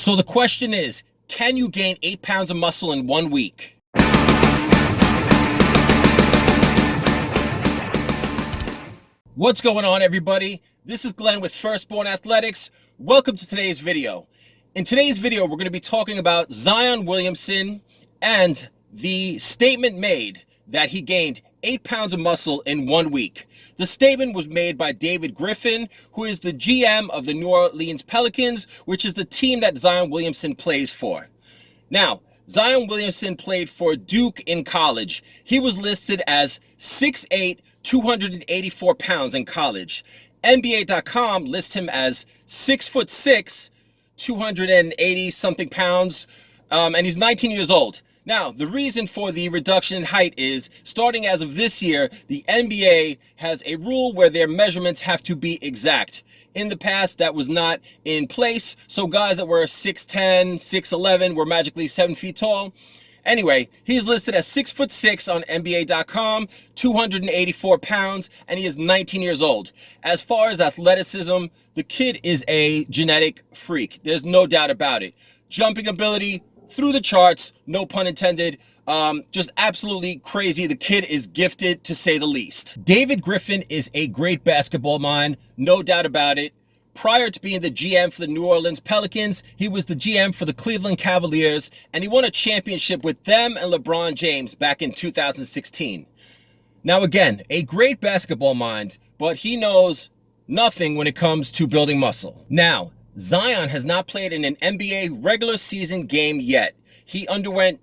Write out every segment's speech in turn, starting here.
So the question is, can you gain 8 pounds of muscle in 1 week? What's going on, everybody? This is Glenn with Firstborn Athletics. Welcome to today's video. In today's video, we're going to be talking about Zion Williamson and the statement made that he gained 8 pounds of muscle in 1 week. The statement was made by David Griffin, who is the GM of the New Orleans Pelicans, which is the team that Zion Williamson plays for. Now, Zion Williamson played for Duke in college. He was listed as 6'8", 284 pounds in college. NBA.com lists him as 6'6", 280 something pounds, and he's 19 years old. Now, the reason for the reduction in height is, starting as of this year, the NBA has a rule where their measurements have to be exact. In the past, that was not in place, so guys that were 6'10", 6'11", were magically 7 feet tall. Anyway, he's listed as 6'6" on NBA.com, 284 pounds, and he is 19 years old. As far as athleticism, the kid is a genetic freak. There's no doubt about it. Jumping ability, through the charts, no pun intended. Just absolutely crazy. The kid is gifted, to say the least. David Griffin is a great basketball mind, no doubt about it. Prior to being the GM for the New Orleans Pelicans, he was the GM for the Cleveland Cavaliers, and he won a championship with them and LeBron James back in 2016. Now again, a great basketball mind, but he knows nothing when it comes to building muscle. Now, Zion has not played in an NBA regular season game yet. He underwent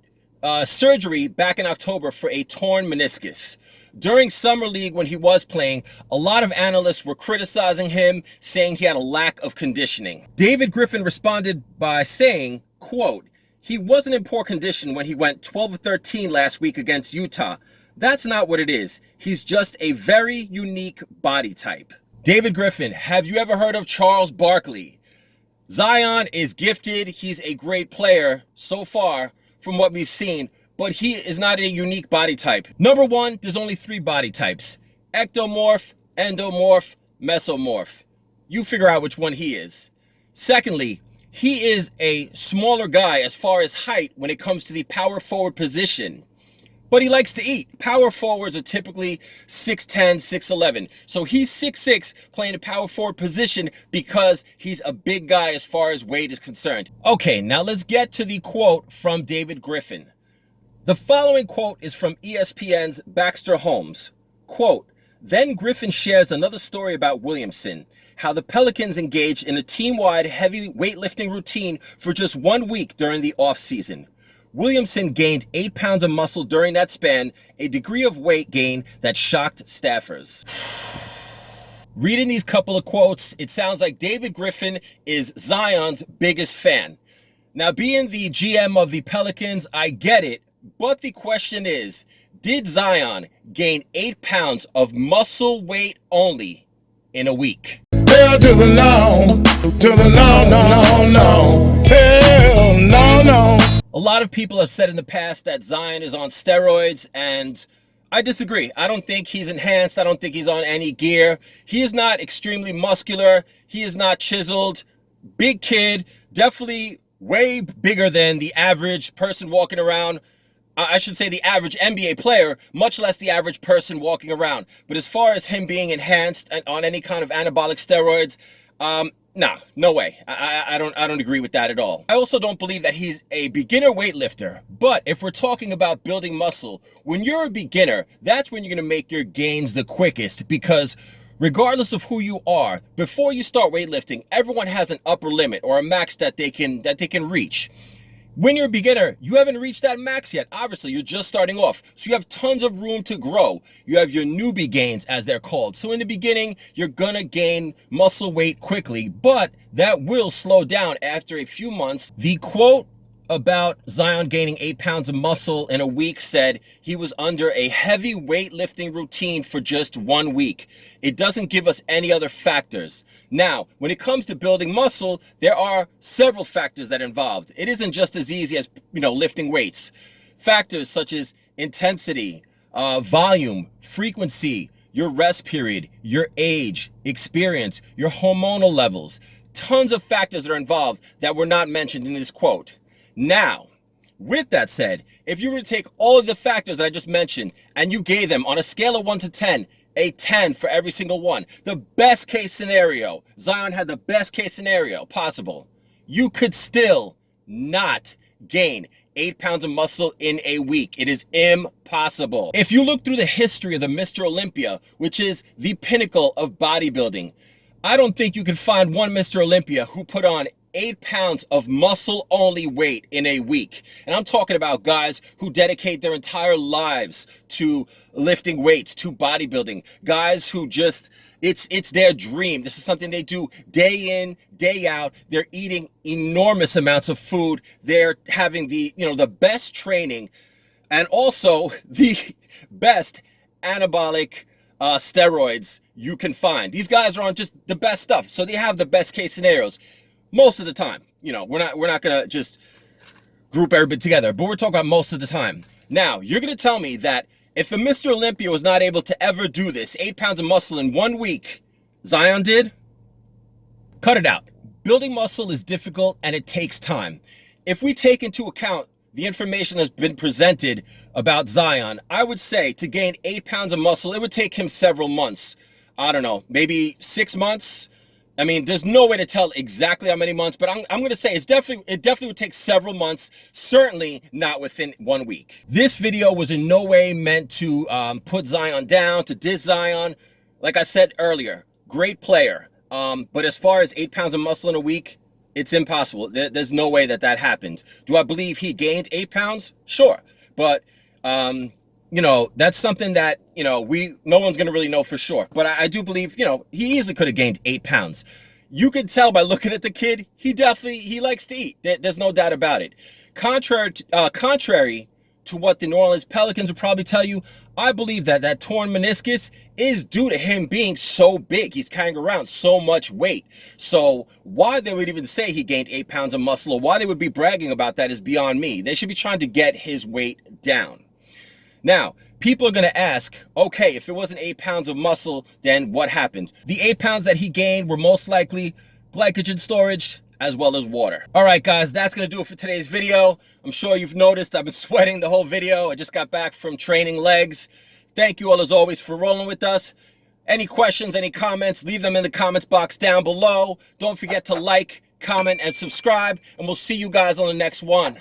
surgery back in October for a torn meniscus. During Summer League, when he was playing, a lot of analysts were criticizing him, saying he had a lack of conditioning. David Griffin responded by saying, quote, "He wasn't in poor condition when he went 12-13 last week against Utah. That's not what it is. He's just a very unique body type." David Griffin, have you ever heard of Charles Barkley? Zion is gifted. He's a great player so far from what we've seen, but he is not a unique body type. Number one, there's only 3 body types: ectomorph, endomorph, mesomorph. You figure out which one he is. Secondly, he is a smaller guy as far as height when it comes to the power forward position, but he likes to eat. Power forwards are typically 6'10", 6'11". So he's 6'6", playing a power forward position because he's a big guy as far as weight is concerned. Okay, now let's get to the quote from David Griffin. The following quote is from ESPN's Baxter Holmes. Quote, "Then Griffin shares another story about Williamson, how the Pelicans engaged in a team-wide heavy weightlifting routine for just 1 week during the offseason. Williamson gained 8 pounds of muscle during that span, a degree of weight gain that shocked staffers." Reading these couple of quotes, it sounds like David Griffin is Zion's biggest fan. Now, being the GM of the Pelicans, I get it, but the question is, did Zion gain 8 pounds of muscle weight only in a week? Hell to the no, no. Hell no. A lot of people have said in the past that Zion is on steroids, and I disagree. I don't think he's enhanced. I don't think he's on any gear. He is not extremely muscular. He is not chiseled. Big kid, definitely way bigger than the average person walking around. I should say the average NBA player, much less the average person walking around. But as far as him being enhanced on any kind of anabolic steroids, nah, no way. I don't agree with that at all. I also don't believe that he's a beginner weightlifter. But if we're talking about building muscle, when you're a beginner, that's when you're going to make your gains the quickest, because regardless of who you are, before you start weightlifting, everyone has an upper limit or a max that they can reach. When you're a beginner, you haven't reached that max yet. Obviously, you're just starting off. So you have tons of room to grow. You have your newbie gains, as they're called. So in the beginning, you're gonna gain muscle weight quickly, but that will slow down after a few months. The quote about Zion gaining 8 pounds of muscle in a week said he was under a heavy weightlifting routine for just 1 week. It doesn't give us any other factors. Now, when it comes to building muscle, there are several factors that are involved. It isn't just as easy as, lifting weights. Factors such as intensity, volume, frequency, your rest period, your age, experience, your hormonal levels. tons of factors that are involved that were not mentioned in this quote. Now, with that said, if you were to take all of the factors that I just mentioned and you gave them on a scale of 1 to 10, a 10 for every single one, the best case scenario, Zion had the best case scenario possible, you could still not gain 8 pounds of muscle in a week. It is impossible. If you look through the history of the Mr. Olympia, which is the pinnacle of bodybuilding, I don't think you can find one Mr. Olympia who put on 8 pounds of muscle only weight in a week. And I'm talking about guys who dedicate their entire lives to lifting weights, to bodybuilding, guys who just, it's their dream. This is something they do day in, day out. They're eating enormous amounts of food. They're having the best training and also the best anabolic steroids you can find. These guys are on just the best stuff. So they have the best case scenarios most of the time. We're not gonna just group everybody together, but we're talking about most of the time. Now, you're gonna tell me that if a Mr. Olympia was not able to ever do this, 8 pounds of muscle in 1 week, Zion did? Cut it out. Building muscle is difficult and it takes time. If we take into account the information that's been presented about Zion, I would say to gain 8 pounds of muscle, it would take him several months. I don't know, maybe 6 months. I mean, there's no way to tell exactly how many months, but I'm going to say it definitely would take several months, certainly not within 1 week. This video was in no way meant to put Zion down, to diss Zion. Like I said earlier, great player. But as far as 8 pounds of muscle in a week, it's impossible. There's no way that happened. Do I believe he gained 8 pounds? Sure. But, that's something that, no one's going to really know for sure. But I do believe, he easily could have gained 8 pounds. You could tell by looking at the kid, he likes to eat. There's no doubt about it. Contrary to what the New Orleans Pelicans would probably tell you, I believe that torn meniscus is due to him being so big. He's carrying around so much weight. So why they would even say he gained 8 pounds of muscle or why they would be bragging about that is beyond me. They should be trying to get his weight down. Now, people are going to ask, okay, if it wasn't 8 pounds of muscle, then what happened? The 8 pounds that he gained were most likely glycogen storage as well as water. All right, guys, that's going to do it for today's video. I'm sure you've noticed I've been sweating the whole video. I just got back from training legs. Thank you all as always for rolling with us. Any questions, any comments, leave them in the comments box down below. Don't forget to like, comment, and subscribe, and we'll see you guys on the next one.